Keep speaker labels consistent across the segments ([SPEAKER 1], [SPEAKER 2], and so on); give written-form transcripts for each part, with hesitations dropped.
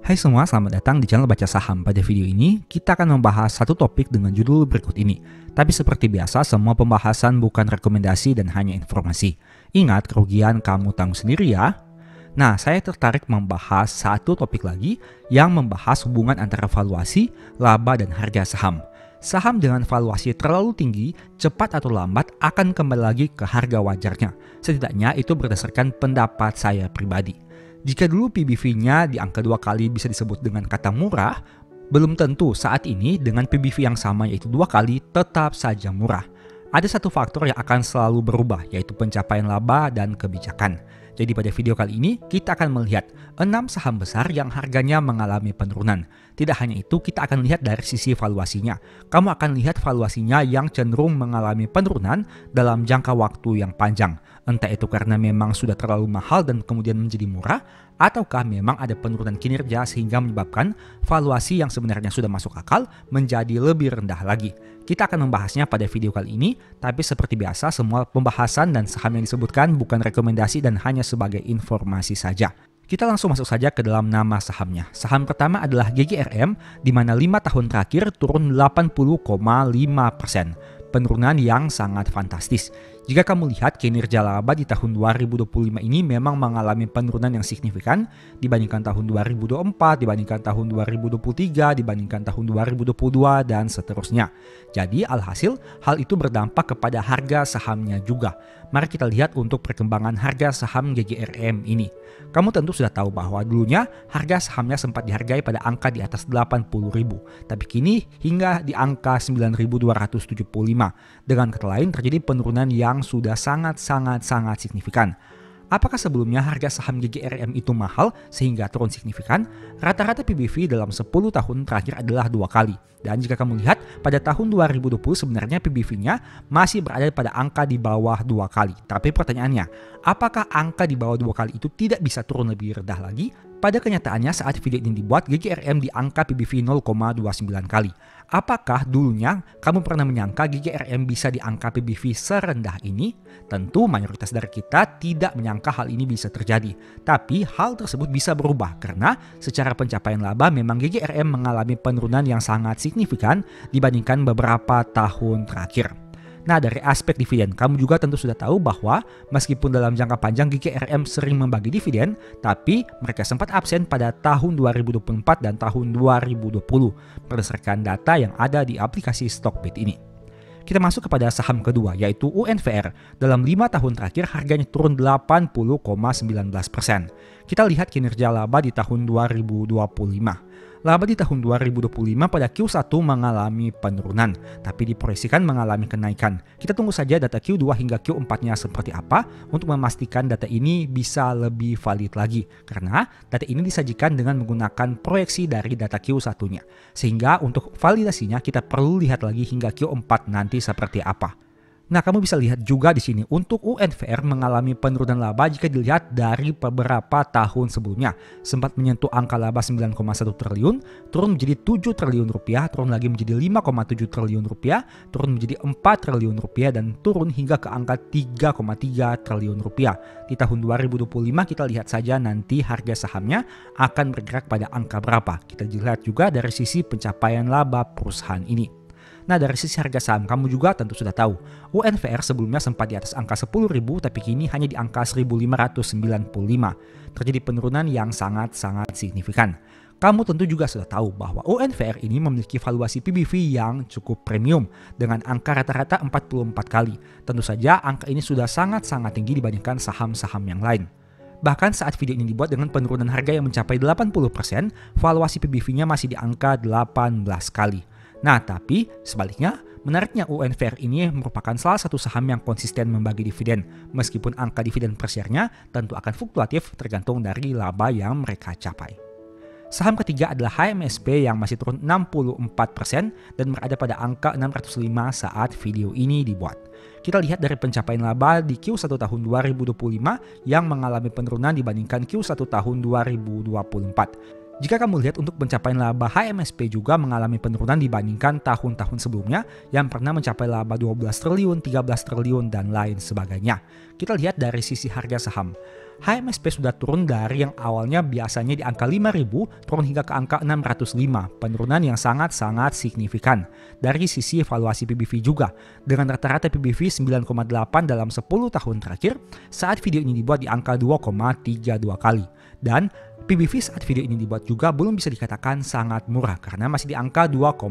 [SPEAKER 1] Hai semua, selamat datang di channel Baca Saham. Pada video ini, kita akan membahas satu topik dengan judul berikut ini. Tapi seperti biasa, semua pembahasan bukan rekomendasi dan hanya informasi. Ingat, kerugian kamu tanggung sendiri ya. Nah, saya tertarik membahas satu topik lagi yang membahas hubungan antara valuasi, laba, dan harga saham. Saham dengan valuasi terlalu tinggi, cepat atau lambat akan kembali lagi ke harga wajarnya. Setidaknya itu berdasarkan pendapat saya pribadi. Jika dulu PBV-nya di angka 2 kali bisa disebut dengan kata murah, belum tentu saat ini dengan PBV yang sama yaitu 2 kali tetap saja murah. Ada satu faktor yang akan selalu berubah, yaitu pencapaian laba dan kebijakan. Jadi pada video kali ini kita akan melihat 6 saham besar yang harganya mengalami penurunan. Tidak hanya itu, kita akan lihat dari sisi valuasinya. Kamu akan lihat valuasinya yang cenderung mengalami penurunan dalam jangka waktu yang panjang. Entah itu karena memang sudah terlalu mahal dan kemudian menjadi murah, ataukah memang ada penurunan kinerja sehingga menyebabkan valuasi yang sebenarnya sudah masuk akal menjadi lebih rendah lagi. Kita akan membahasnya pada video kali ini, tapi seperti biasa semua pembahasan dan saham yang disebutkan bukan rekomendasi dan hanya sebagai informasi saja. Kita langsung masuk saja ke dalam nama sahamnya. Saham pertama adalah GGRM, di mana 5 tahun terakhir turun 80,5%. Penurunan yang sangat fantastis. Jika kamu lihat kinerja laba di tahun 2025 ini memang mengalami penurunan yang signifikan dibandingkan tahun 2024, dibandingkan tahun 2023, dibandingkan tahun 2022, dan seterusnya. Jadi alhasil hal itu berdampak kepada harga sahamnya juga. Mari kita lihat untuk perkembangan harga saham GGRM ini. Kamu tentu sudah tahu bahwa dulunya harga sahamnya sempat dihargai pada angka di atas 80.000, tapi kini hingga di angka 9.275. Dengan kata lain terjadi penurunan yang sudah sangat signifikan. Apakah sebelumnya harga saham GGRM itu mahal sehingga turun signifikan? Rata-rata PBV dalam 10 tahun terakhir adalah 2 kali. Dan jika kamu lihat pada tahun 2020 sebenarnya PBV-nya masih berada pada angka di bawah 2 kali. Tapi pertanyaannya, apakah angka di bawah 2 kali itu tidak bisa turun lebih rendah lagi? Pada kenyataannya saat video ini dibuat, GGRM di angka PBV 0,29 kali. Apakah dulunya kamu pernah menyangka GGRM bisa di angka PBV serendah ini? Tentu mayoritas dari kita tidak menyangka hal ini bisa terjadi. Tapi hal tersebut bisa berubah karena secara pencapaian laba memang GGRM mengalami penurunan yang sangat signifikan dibandingkan beberapa tahun terakhir. Nah, dari aspek dividen, kamu juga tentu sudah tahu bahwa meskipun dalam jangka panjang GGRM sering membagi dividen, tapi mereka sempat absen pada tahun 2024 dan tahun 2020 berdasarkan data yang ada di aplikasi Stockbit ini. Kita masuk kepada saham kedua yaitu UNVR. Dalam 5 tahun terakhir harganya turun 80,19%. Kita lihat kinerja laba di tahun 2025. Laba di tahun 2025 pada Q1 mengalami penurunan, tapi diproyeksikan mengalami kenaikan. Kita tunggu saja data Q2 hingga Q4-nya seperti apa untuk memastikan data ini bisa lebih valid lagi. Karena data ini disajikan dengan menggunakan proyeksi dari data Q1-nya. Sehingga untuk validasinya kita perlu lihat lagi hingga Q4 nanti seperti apa. Nah, kamu bisa lihat juga di sini untuk UNVR mengalami penurunan laba jika dilihat dari beberapa tahun sebelumnya. Sempat menyentuh angka laba 9,1 triliun, turun menjadi 7 triliun rupiah, turun lagi menjadi 5,7 triliun rupiah, turun menjadi 4 triliun rupiah, dan turun hingga ke angka 3,3 triliun rupiah. Di tahun 2025 kita lihat saja nanti harga sahamnya akan bergerak pada angka berapa. Kita lihat juga dari sisi pencapaian laba perusahaan ini. Nah, dari sisi harga saham kamu juga tentu sudah tahu, UNVR sebelumnya sempat di atas angka 10.000 tapi kini hanya di angka 1.595. Terjadi penurunan yang sangat signifikan. Kamu tentu juga sudah tahu bahwa UNVR ini memiliki valuasi PBV yang cukup premium dengan angka rata-rata 44 kali. Tentu saja angka ini sudah sangat tinggi dibandingkan saham-saham yang lain. Bahkan saat video ini dibuat dengan penurunan harga yang mencapai 80%, valuasi PBV-nya masih di angka 18 kali. Nah, tapi sebaliknya, menariknya UNVR ini merupakan salah satu saham yang konsisten membagi dividen. Meskipun angka dividen per share-nya tentu akan fluktuatif tergantung dari laba yang mereka capai. Saham ketiga adalah HMSP yang masih turun 64% dan berada pada angka 605 saat video ini dibuat. Kita lihat dari pencapaian laba di Q1 tahun 2025 yang mengalami penurunan dibandingkan Q1 tahun 2024. Jika kamu lihat untuk pencapaian laba HMSP juga mengalami penurunan dibandingkan tahun-tahun sebelumnya yang pernah mencapai laba 12 triliun, 13 triliun, dan lain sebagainya. Kita lihat dari sisi harga saham. HMSP sudah turun dari yang awalnya biasanya di angka 5.000 turun hingga ke angka 605, penurunan yang sangat-sangat signifikan. Dari sisi evaluasi PBV juga, dengan rata-rata PBV 9,8 dalam 10 tahun terakhir, saat video ini dibuat di angka 2,32 kali. Dan PBV saat video ini dibuat juga belum bisa dikatakan sangat murah karena masih di angka 2,3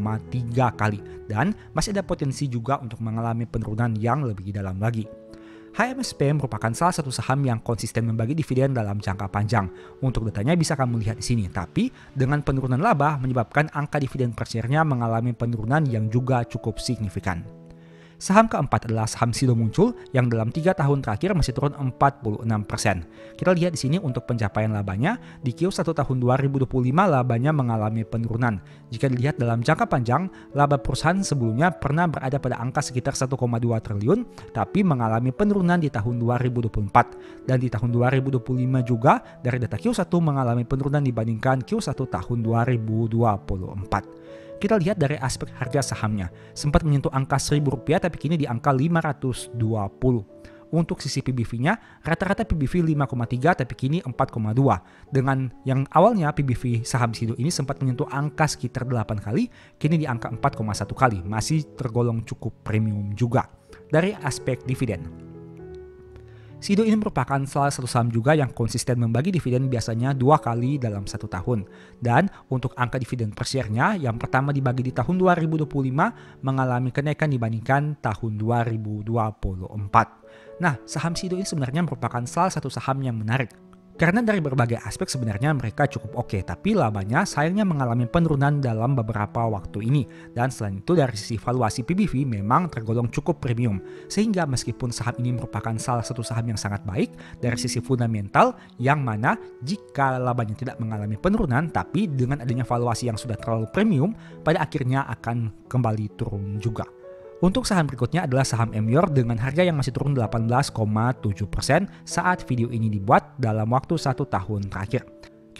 [SPEAKER 1] kali dan masih ada potensi juga untuk mengalami penurunan yang lebih dalam lagi. HMSP merupakan salah satu saham yang konsisten membagi dividen dalam jangka panjang. Untuk datanya bisa kamu lihat di sini, tapi dengan penurunan laba menyebabkan angka dividen per share-nya mengalami penurunan yang juga cukup signifikan. Saham keempat adalah saham Sido Muncul yang dalam 3 tahun terakhir masih turun 46%. Kita lihat di sini untuk pencapaian labanya, di Q1 tahun 2025 labanya mengalami penurunan. Jika dilihat dalam jangka panjang, laba perusahaan sebelumnya pernah berada pada angka sekitar 1,2 triliun, tapi mengalami penurunan di tahun 2024. Dan di tahun 2025 juga dari data Q1 mengalami penurunan dibandingkan Q1 tahun 2024. Kita lihat dari aspek harga sahamnya, sempat menyentuh angka Rp1.000 tapi kini di angka 520. Untuk sisi PBV-nya, rata-rata PBV 5,3 tapi kini 4,2. Dengan yang awalnya PBV saham Sido ini sempat menyentuh angka sekitar 8 kali, kini di angka 4,1 kali, masih tergolong cukup premium juga. Dari aspek dividen, Sido ini merupakan salah satu saham juga yang konsisten membagi dividen biasanya 2 kali dalam 1 tahun. Dan untuk angka dividen per share-nya yang pertama dibagi di tahun 2025 mengalami kenaikan dibandingkan tahun 2024. Nah, saham Sido ini sebenarnya merupakan salah satu saham yang menarik. Karena dari berbagai aspek sebenarnya mereka cukup oke, tapi labanya sayangnya mengalami penurunan dalam beberapa waktu ini. Dan selain itu dari sisi valuasi PBV memang tergolong cukup premium. Sehingga meskipun saham ini merupakan salah satu saham yang sangat baik dari sisi fundamental, yang mana jika labanya tidak mengalami penurunan, tapi dengan adanya valuasi yang sudah terlalu premium, pada akhirnya akan kembali turun juga. Untuk saham berikutnya adalah saham Emyor dengan harga yang masih turun 18,7% saat video ini dibuat dalam waktu 1 tahun terakhir.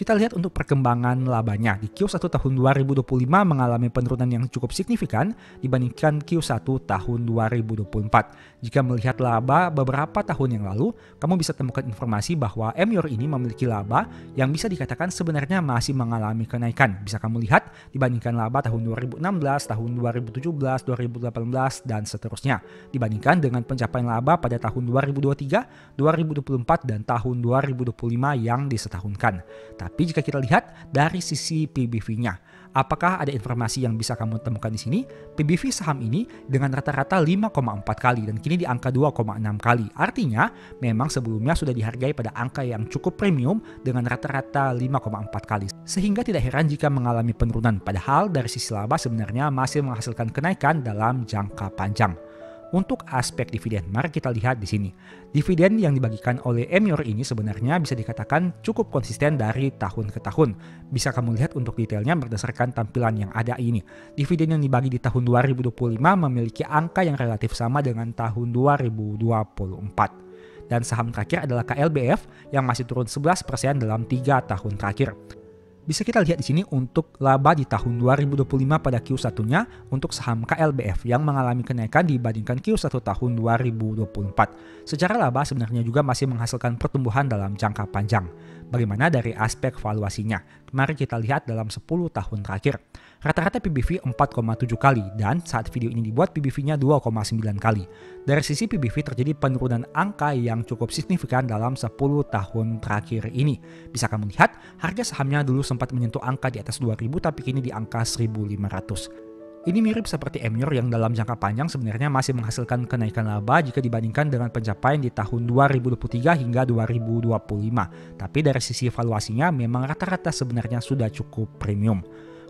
[SPEAKER 1] Kita lihat untuk perkembangan labanya. Di Q1 tahun 2025 mengalami penurunan yang cukup signifikan dibandingkan Q1 tahun 2024. Jika melihat laba beberapa tahun yang lalu, kamu bisa temukan informasi bahwa Emyor ini memiliki laba yang bisa dikatakan sebenarnya masih mengalami kenaikan. Bisa kamu lihat dibandingkan laba tahun 2016, tahun 2017, 2018, dan seterusnya. Dibandingkan dengan pencapaian laba pada tahun 2023, 2024, dan tahun 2025 yang disetahunkan. Tapi jika kita lihat dari sisi PBV-nya, apakah ada informasi yang bisa kamu temukan di sini? PBV saham ini dengan rata-rata 5,4 kali dan kini di angka 2,6 kali. Artinya memang sebelumnya sudah dihargai pada angka yang cukup premium dengan rata-rata 5,4 kali. Sehingga tidak heran jika mengalami penurunan, padahal dari sisi laba sebenarnya masih menghasilkan kenaikan dalam jangka panjang. Untuk aspek dividen, mari kita lihat di sini. Dividen yang dibagikan oleh Emyor ini sebenarnya bisa dikatakan cukup konsisten dari tahun ke tahun. Bisa kamu lihat untuk detailnya berdasarkan tampilan yang ada ini. Dividen yang dibagi di tahun 2025 memiliki angka yang relatif sama dengan tahun 2024. Dan saham terakhir adalah KLBF yang masih turun 11% dalam 3 tahun terakhir. Bisa kita lihat di sini untuk laba di tahun 2025 pada Q1-nya untuk saham KLBF yang mengalami kenaikan dibandingkan Q1 tahun 2024. Secara laba sebenarnya juga masih menghasilkan pertumbuhan dalam jangka panjang. Bagaimana dari aspek valuasinya? Mari kita lihat dalam 10 tahun terakhir. Rata-rata PBV 4,7 kali dan saat video ini dibuat PBV-nya 2,9 kali. Dari sisi PBV terjadi penurunan angka yang cukup signifikan dalam 10 tahun terakhir ini. Bisa kamu lihat harga sahamnya dulu sempat menyentuh angka di atas 2.000 tapi kini di angka 1.500. Ini mirip seperti Emyor yang dalam jangka panjang sebenarnya masih menghasilkan kenaikan laba jika dibandingkan dengan pencapaian di tahun 2023 hingga 2025. Tapi dari sisi valuasinya memang rata-rata sebenarnya sudah cukup premium.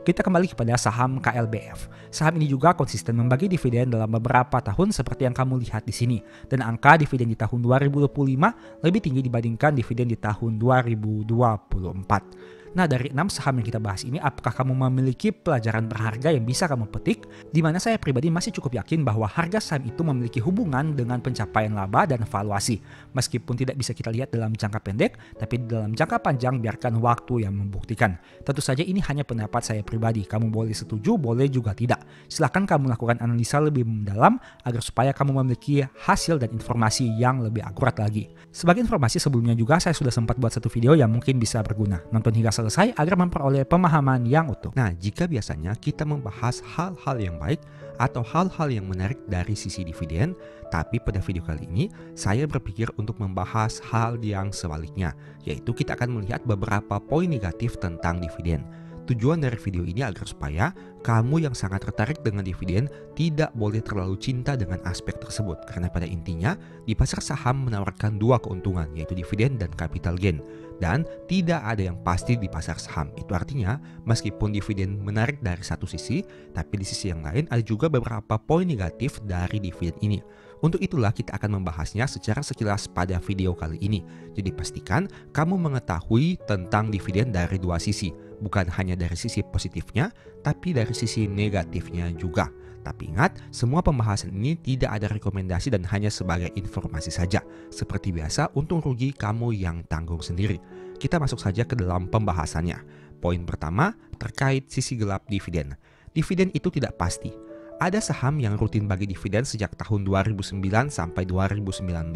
[SPEAKER 1] Kita kembali kepada saham KLBF. Saham ini juga konsisten membagi dividen dalam beberapa tahun seperti yang kamu lihat di sini. Dan angka dividen di tahun 2025 lebih tinggi dibandingkan dividen di tahun 2024. Nah, dari 6 saham yang kita bahas ini, apakah kamu memiliki pelajaran berharga yang bisa kamu petik? Di mana saya pribadi masih cukup yakin bahwa harga saham itu memiliki hubungan dengan pencapaian laba dan valuasi. Meskipun tidak bisa kita lihat dalam jangka pendek, tapi dalam jangka panjang biarkan waktu yang membuktikan. Tentu saja ini hanya pendapat saya pribadi. Kamu boleh setuju, boleh juga tidak. Silahkan kamu lakukan analisa lebih mendalam agar supaya kamu memiliki hasil dan informasi yang lebih akurat lagi. Sebagai informasi sebelumnya juga saya sudah sempat buat satu video yang mungkin bisa berguna. Nonton hingga selesai agar memperoleh pemahaman yang utuh.
[SPEAKER 2] Nah, jika biasanya kita membahas hal-hal yang baik atau hal-hal yang menarik dari sisi dividen, tapi pada video kali ini saya berpikir untuk membahas hal yang sebaliknya, yaitu kita akan melihat beberapa poin negatif tentang dividen. Tujuan dari video ini agar supaya kamu yang sangat tertarik dengan dividen tidak boleh terlalu cinta dengan aspek tersebut, karena pada intinya di pasar saham menawarkan dua keuntungan, yaitu dividen dan capital gain, dan tidak ada yang pasti di pasar saham. Itu artinya meskipun dividen menarik dari satu sisi, tapi di sisi yang lain ada juga beberapa poin negatif dari dividen ini. Untuk itulah kita akan membahasnya secara sekilas pada video kali ini. Jadi pastikan kamu mengetahui tentang dividen dari dua sisi, bukan hanya dari sisi positifnya, tapi dari sisi negatifnya juga. Tapi ingat, semua pembahasan ini tidak ada rekomendasi dan hanya sebagai informasi saja. Seperti biasa, untung rugi kamu yang tanggung sendiri. Kita masuk saja ke dalam pembahasannya. Poin pertama, terkait sisi gelap dividen. Dividen itu tidak pasti. Ada saham yang rutin bagi dividen sejak tahun 2009 sampai 2019.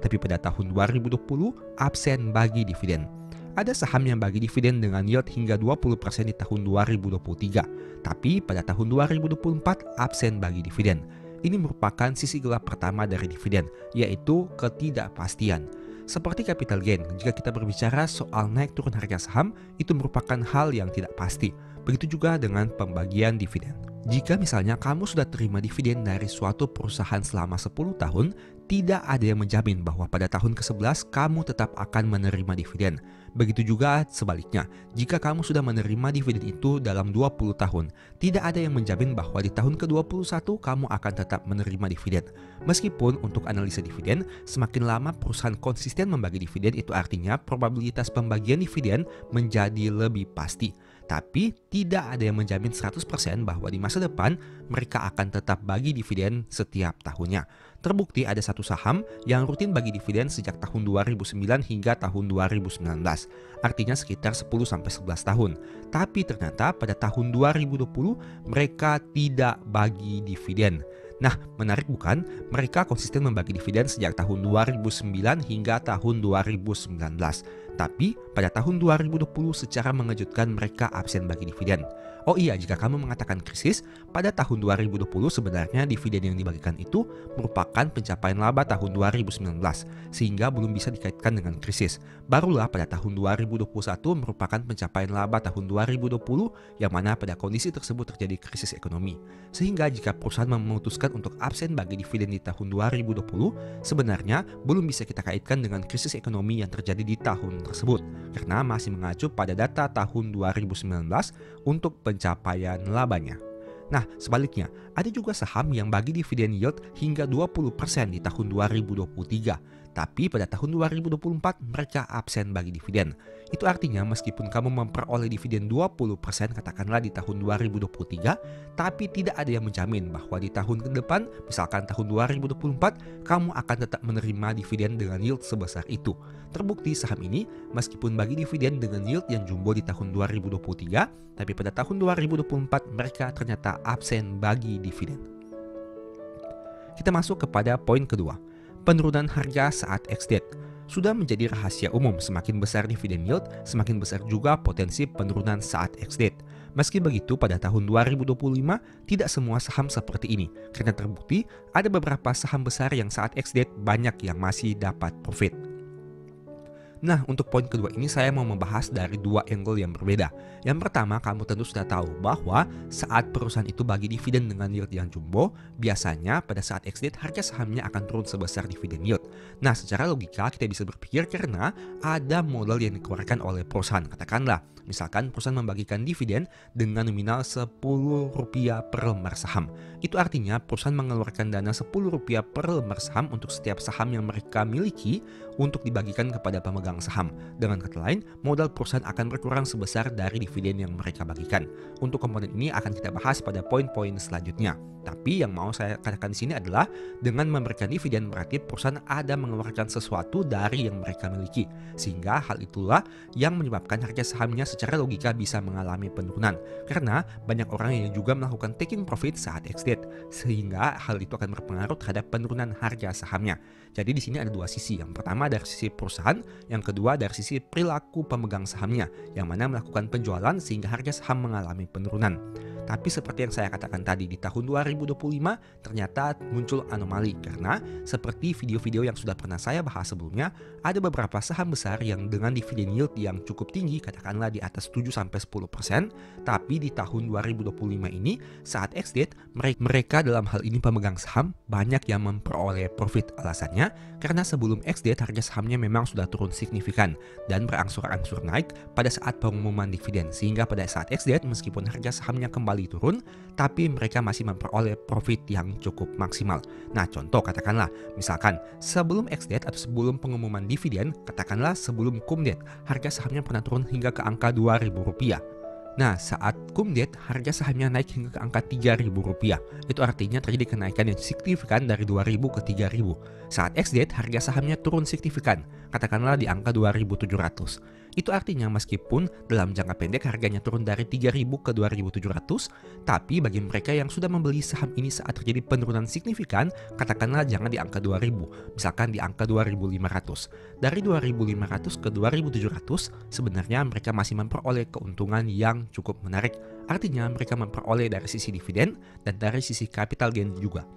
[SPEAKER 2] Tapi pada tahun 2020, absen bagi dividen. Ada saham yang bagi dividen dengan yield hingga 20% di tahun 2023. Tapi pada tahun 2024, absen bagi dividen. Ini merupakan sisi gelap pertama dari dividen, yaitu ketidakpastian. Seperti capital gain, jika kita berbicara soal naik turun harga saham, itu merupakan hal yang tidak pasti. Begitu juga dengan pembagian dividen. Jika misalnya kamu sudah terima dividen dari suatu perusahaan selama 10 tahun, tidak ada yang menjamin bahwa pada tahun ke-11 kamu tetap akan menerima dividen. Begitu juga sebaliknya, jika kamu sudah menerima dividen itu dalam 20 tahun, tidak ada yang menjamin bahwa di tahun ke-21 kamu akan tetap menerima dividen. Meskipun untuk analisa dividen, semakin lama perusahaan konsisten membagi dividen, itu artinya probabilitas pembagian dividen menjadi lebih pasti. Tapi tidak ada yang menjamin 100% bahwa di masa depan mereka akan tetap bagi dividen setiap tahunnya. Terbukti ada satu saham yang rutin bagi dividen sejak tahun 2009 hingga tahun 2019. Artinya sekitar 10-11 tahun. Tapi ternyata pada tahun 2020 mereka tidak bagi dividen. Nah, menarik bukan? Mereka konsisten membagi dividen sejak tahun 2009 hingga tahun 2019. Tapi pada tahun 2020 secara mengejutkan mereka absen bagi dividen. Oh iya, jika kamu mengatakan krisis, pada tahun 2020 sebenarnya dividen yang dibagikan itu merupakan pencapaian laba tahun 2019, sehingga belum bisa dikaitkan dengan krisis. Barulah pada tahun 2021 merupakan pencapaian laba tahun 2020 yang mana pada kondisi tersebut terjadi krisis ekonomi. Sehingga jika perusahaan memutuskan untuk absen bagi dividen di tahun 2020, sebenarnya belum bisa kita kaitkan dengan krisis ekonomi yang terjadi di tahun tersebut, karena masih mengacu pada data tahun 2019 untuk pencapaian labanya. Nah, sebaliknya, ada juga saham yang bagi dividen yield hingga 20% di tahun 2023. Tapi pada tahun 2024 mereka absen bagi dividen. Itu artinya meskipun kamu memperoleh dividen 20% katakanlah di tahun 2023, tapi tidak ada yang menjamin bahwa di tahun ke depan, misalkan tahun 2024, kamu akan tetap menerima dividen dengan yield sebesar itu. Terbukti saham ini meskipun bagi dividen dengan yield yang jumbo di tahun 2023, tapi pada tahun 2024 mereka ternyata absen bagi dividen. Kita masuk kepada poin kedua. Penurunan harga saat ex-date. Sudah menjadi rahasia umum, semakin besar dividen yield, semakin besar juga potensi penurunan saat ex-date. Meski begitu, pada tahun 2025 tidak semua saham seperti ini, karena terbukti ada beberapa saham besar yang saat ex-date banyak yang masih dapat profit. Nah, untuk poin kedua ini saya mau membahas dari dua angle yang berbeda. Yang pertama, kamu tentu sudah tahu bahwa saat perusahaan itu bagi dividen dengan yield yang jumbo, biasanya pada saat exit harga sahamnya akan turun sebesar dividen yield. Nah, secara logika kita bisa berpikir karena ada modal yang dikeluarkan oleh perusahaan. Katakanlah, misalkan perusahaan membagikan dividen dengan nominal Rp10 per lembar saham. Itu artinya perusahaan mengeluarkan dana Rp10 per lembar saham untuk setiap saham yang mereka miliki untuk dibagikan kepada pemegang saham. Dengan kata lain, modal perusahaan akan berkurang sebesar dari dividen yang mereka bagikan. Untuk komponen ini akan kita bahas pada poin-poin selanjutnya. Tapi yang mau saya katakan di sini adalah dengan memberikan dividen berarti perusahaan ada mengeluarkan sesuatu dari yang mereka miliki. Sehingga hal itulah yang menyebabkan harga sahamnya secara logika bisa mengalami penurunan. Karena banyak orang yang juga melakukan taking profit saat exit. Sehingga hal itu akan berpengaruh terhadap penurunan harga sahamnya. Jadi di sini ada dua sisi. Yang pertama dari sisi perusahaan, yang kedua dari sisi perilaku pemegang sahamnya, yang mana melakukan penjualan sehingga harga saham mengalami penurunan. Tapi seperti yang saya katakan tadi, di tahun 2025 ternyata muncul anomali karena seperti video-video yang sudah pernah saya bahas sebelumnya, ada beberapa saham besar yang dengan dividen yield yang cukup tinggi, katakanlah di atas 7-10%, tapi di tahun 2025 ini saat exit, mereka dalam hal ini pemegang saham banyak yang memperoleh profit. Alasannya karena sebelum exit harga sahamnya memang sudah turun signifikan dan berangsur-angsur naik pada saat pengumuman dividen, sehingga pada saat exit meskipun harga sahamnya kembali turun, tapi mereka masih memperoleh profit yang cukup maksimal. Nah, contoh katakanlah, misalkan sebelum ex-date atau sebelum pengumuman dividen, katakanlah sebelum cum-date, harga sahamnya pernah turun hingga ke angka Rp2.000. Nah, saat cum-date, harga sahamnya naik hingga ke angka Rp3.000. Itu artinya terjadi kenaikan yang signifikan dari Rp2.000 ke Rp3.000. Saat ex-date, harga sahamnya turun signifikan, katakanlah di angka Rp2.700. Itu artinya meskipun dalam jangka pendek harganya turun dari Rp3.000 ke Rp2.700, tapi bagi mereka yang sudah membeli saham ini saat terjadi penurunan signifikan, katakanlah jangan di angka Rp2.000, misalkan di angka Rp2.500. Dari Rp2.500 ke Rp2.700, sebenarnya mereka masih memperoleh keuntungan yang cukup menarik. Artinya mereka memperoleh dari sisi dividen dan dari sisi capital gain juga.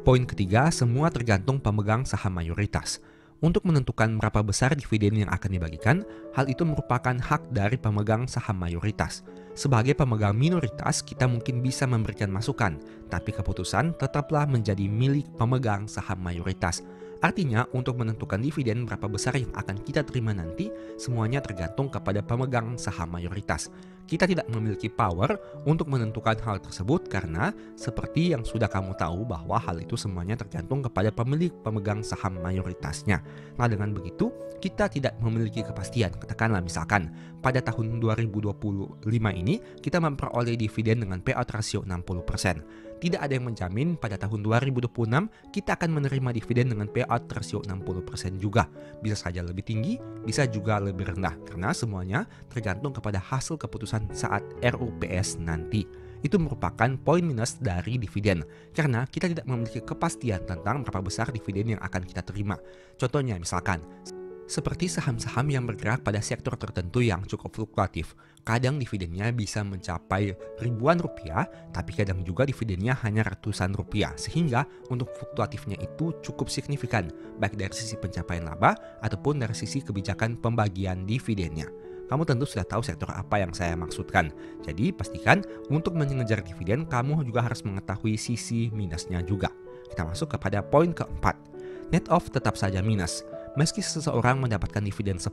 [SPEAKER 2] Poin ketiga, semua tergantung pemegang saham mayoritas. Untuk menentukan berapa besar dividen yang akan dibagikan, hal itu merupakan hak dari pemegang saham mayoritas. Sebagai pemegang minoritas, kita mungkin bisa memberikan masukan, tapi keputusan tetaplah menjadi milik pemegang saham mayoritas. Artinya, untuk menentukan dividen berapa besar yang akan kita terima nanti, semuanya tergantung kepada pemegang saham mayoritas. Kita tidak memiliki power untuk menentukan hal tersebut karena seperti yang sudah kamu tahu bahwa hal itu semuanya tergantung kepada pemilik pemegang saham mayoritasnya. Nah, dengan begitu, kita tidak memiliki kepastian. Katakanlah misalkan pada tahun 2025 ini kita memperoleh dividen dengan payout ratio 60%. Tidak ada yang menjamin pada tahun 2026 kita akan menerima dividen dengan payout ratio 60% juga. Bisa saja lebih tinggi, bisa juga lebih rendah karena semuanya tergantung kepada hasil keputusan saat RUPS nanti. Itu merupakan poin minus dari dividen karena kita tidak memiliki kepastian tentang berapa besar dividen yang akan kita terima. Contohnya misalkan seperti saham-saham yang bergerak pada sektor tertentu yang cukup fluktuatif. Kadang dividennya bisa mencapai ribuan rupiah, tapi kadang juga dividennya hanya ratusan rupiah. Sehingga untuk fluktuatifnya itu cukup signifikan, baik dari sisi pencapaian laba ataupun dari sisi kebijakan pembagian dividennya. Kamu tentu sudah tahu sektor apa yang saya maksudkan. Jadi pastikan untuk mengejar dividen, kamu juga harus mengetahui sisi minusnya juga. Kita masuk kepada poin keempat. Net off tetap saja minus. Meski seseorang mendapatkan dividen 10%,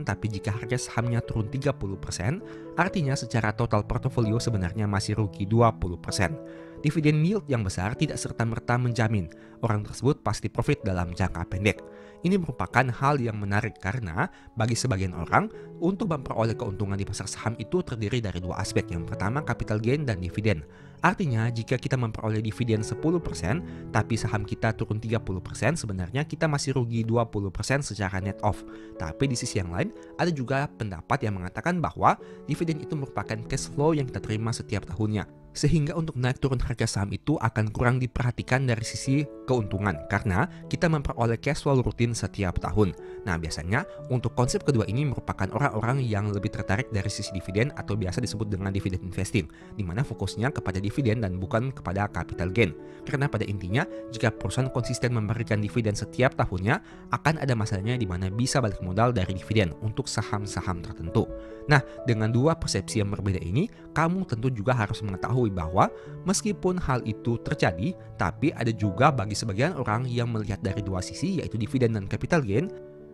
[SPEAKER 2] tapi jika harga sahamnya turun 30%, artinya secara total portofolio sebenarnya masih rugi 20%. Dividen yield yang besar tidak serta-merta menjamin orang tersebut pasti profit dalam jangka pendek. Ini merupakan hal yang menarik karena bagi sebagian orang, untuk memperoleh keuntungan di pasar saham itu terdiri dari dua aspek. Yang pertama, capital gain dan dividen. Artinya, jika kita memperoleh dividen 10%, tapi saham kita turun 30%, sebenarnya kita masih rugi 20% secara net off. Tapi di sisi yang lain, ada juga pendapat yang mengatakan bahwa dividen itu merupakan cash flow yang kita terima setiap tahunnya. Sehingga untuk naik turun harga saham itu akan kurang diperhatikan dari sisi keuntungan karena kita memperoleh cash flow rutin setiap tahun. Nah, biasanya untuk konsep kedua ini merupakan orang-orang yang lebih tertarik dari sisi dividen atau biasa disebut dengan dividend investing, di mana fokusnya kepada dividen dan bukan kepada capital gain. Karena pada intinya, jika perusahaan konsisten memberikan dividen setiap tahunnya, akan ada masanya di mana bisa balik modal dari dividen untuk saham-saham tertentu. Nah, dengan dua persepsi yang berbeda ini, kamu tentu juga harus mengetahui bahwa meskipun hal itu terjadi, tapi ada juga bagi sebagian orang yang melihat dari dua sisi, yaitu dividen dan capital gain,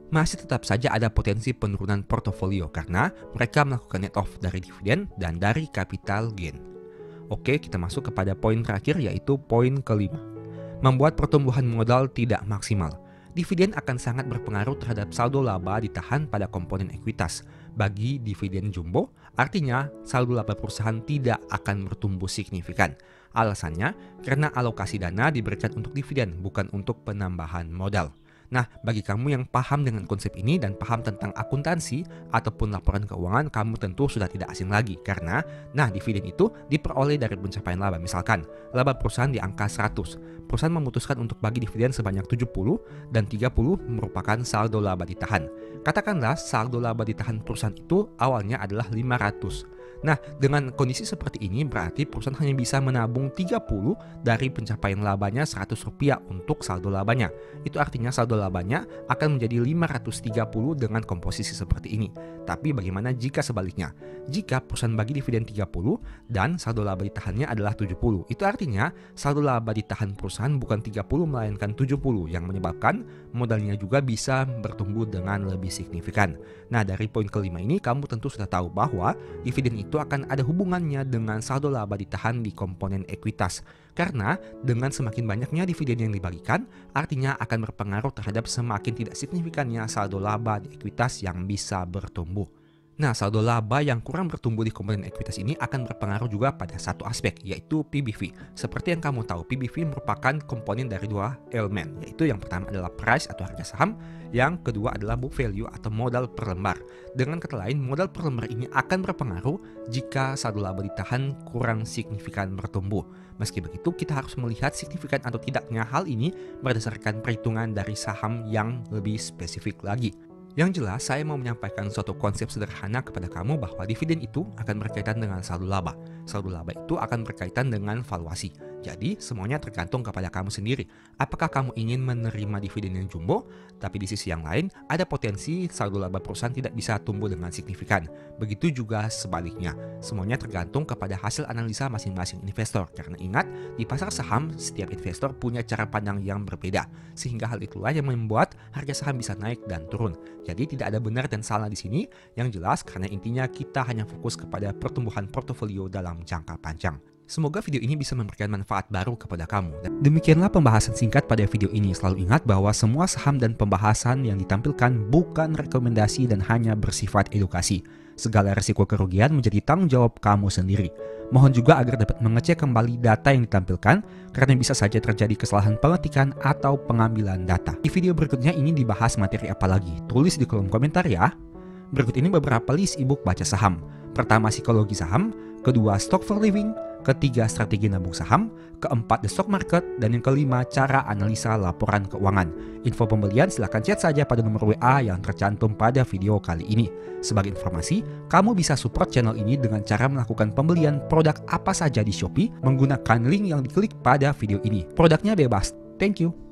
[SPEAKER 2] masih tetap saja ada potensi penurunan portofolio karena mereka melakukan net off dari dividen dan dari capital gain. Oke, kita masuk kepada poin terakhir yaitu poin kelima. Membuat pertumbuhan modal tidak maksimal. Dividen akan sangat berpengaruh terhadap saldo laba ditahan pada komponen ekuitas. Bagi dividen jumbo, artinya saldo laba perusahaan tidak akan bertumbuh signifikan. Alasannya, karena alokasi dana diberikan untuk dividen, bukan untuk penambahan modal. Nah, bagi kamu yang paham dengan konsep ini dan paham tentang akuntansi ataupun laporan keuangan, kamu tentu sudah tidak asing lagi karena, dividen itu diperoleh dari pencapaian laba. Misalkan, laba perusahaan di angka 100. Perusahaan memutuskan untuk bagi dividen sebanyak 70 dan 30 merupakan saldo laba ditahan. Katakanlah saldo laba ditahan perusahaan itu awalnya adalah 500. Nah, dengan kondisi seperti ini berarti perusahaan hanya bisa menabung 30 dari pencapaian labanya Rp100 untuk saldo labanya. Itu artinya saldo labanya akan menjadi 530 dengan komposisi seperti ini. Tapi bagaimana jika sebaliknya? Jika perusahaan bagi dividen 30 dan saldo laba ditahannya adalah 70. Itu artinya saldo laba ditahan perusahaan bukan 30 melainkan 70 yang menyebabkan modalnya juga bisa bertumbuh dengan lebih signifikan. Nah, dari poin kelima ini kamu tentu sudah tahu bahwa dividen itu akan ada hubungannya dengan saldo laba ditahan di komponen ekuitas. Karena dengan semakin banyaknya dividen yang dibagikan, artinya akan berpengaruh terhadap semakin tidak signifikannya saldo laba di ekuitas yang bisa bertumbuh. Nah, saldo laba yang kurang bertumbuh di komponen ekuitas ini akan berpengaruh juga pada satu aspek, yaitu PBV. Seperti yang kamu tahu, PBV merupakan komponen dari dua elemen, yaitu yang pertama adalah price atau harga saham, yang kedua adalah book value atau modal per lembar. Dengan kata lain, modal per lembar ini akan berpengaruh jika saldo laba ditahan kurang signifikan bertumbuh. Meski begitu, kita harus melihat signifikan atau tidaknya hal ini berdasarkan perhitungan dari saham yang lebih spesifik lagi. Yang jelas, saya mau menyampaikan suatu konsep sederhana kepada kamu bahwa dividen itu akan berkaitan dengan saldo laba. Saldo laba itu akan berkaitan dengan valuasi. Jadi, semuanya tergantung kepada kamu sendiri. Apakah kamu ingin menerima dividen yang jumbo, tapi di sisi yang lain, ada potensi saldo laba perusahaan tidak bisa tumbuh dengan signifikan. Begitu juga sebaliknya. Semuanya tergantung kepada hasil analisa masing-masing investor. Karena ingat, di pasar saham, setiap investor punya cara pandang yang berbeda. Sehingga hal itulah yang membuat harga saham bisa naik dan turun. Jadi tidak ada benar dan salah di sini, yang jelas karena intinya kita hanya fokus kepada pertumbuhan portofolio dalam jangka panjang. Semoga video ini bisa memberikan manfaat baru kepada kamu. Demikianlah pembahasan singkat pada video ini. Selalu ingat bahwa semua saham dan pembahasan yang ditampilkan bukan rekomendasi dan hanya bersifat edukasi. Segala risiko kerugian menjadi tanggung jawab kamu sendiri. Mohon juga agar dapat mengecek kembali data yang ditampilkan karena bisa saja terjadi kesalahan pengetikan atau pengambilan data. Di video berikutnya ini dibahas materi apa lagi? Tulis di kolom komentar ya. Berikut ini beberapa list ebook baca saham. Pertama, psikologi saham. Kedua, stock for living. Ketiga, strategi nabung saham. Keempat, the stock market. Dan yang kelima, cara analisa laporan keuangan. Info pembelian silahkan chat saja pada nomor WA yang tercantum pada video kali ini. Sebagai informasi, kamu bisa support channel ini dengan cara melakukan pembelian produk apa saja di Shopee menggunakan link yang diklik pada video ini. Produknya bebas. Thank you.